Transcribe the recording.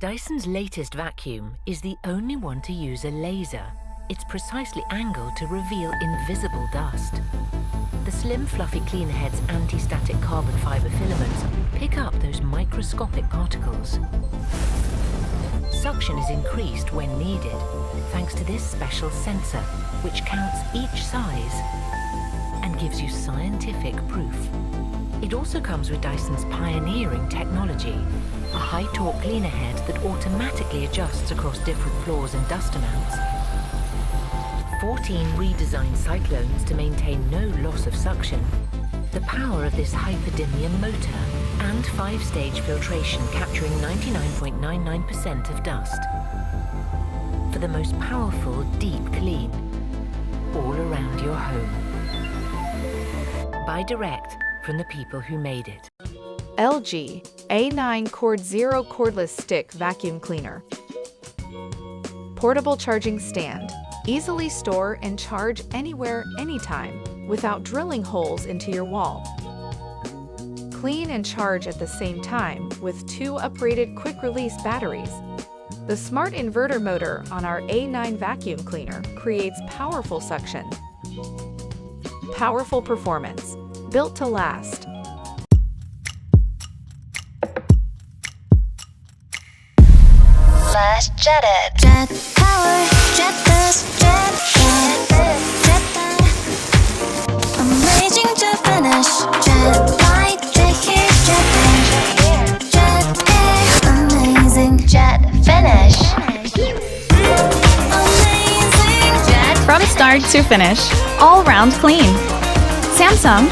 Dyson's latest vacuum is the only one to use a laser. It's precisely angled to reveal invisible dust. The slim, fluffy cleaner head's anti-static carbon fiber filaments pick up those microscopic particles. Suction is increased when needed, thanks to this special sensor, which counts each size and gives you scientific proof. It also comes with Dyson's pioneering technology, a high-torque cleaner head that automatically adjusts across different floors and dust amounts. 14 redesigned cyclones to maintain no loss of suction, the power of this hyperdymium motor, and 5-stage filtration capturing 99.99% of dust. For the most powerful, deep clean, all around your home. Buy direct from the people who made it. LG A9 CordZero Cordless Stick Vacuum Cleaner. Portable charging stand. Easily store and charge anywhere, anytime, without drilling holes into your wall. Clean and charge at the same time with 2 uprated quick-release batteries. The smart inverter motor on our A9 vacuum cleaner creates powerful suction. Powerful performance, built to last. Let's jet it. Jet power, jet this, jet that. Amazing to finish. Jet light, jet heat, jet air. Jet air, amazing. Jet finish. Amazing. Jet From start to finish, all round clean. Samsung.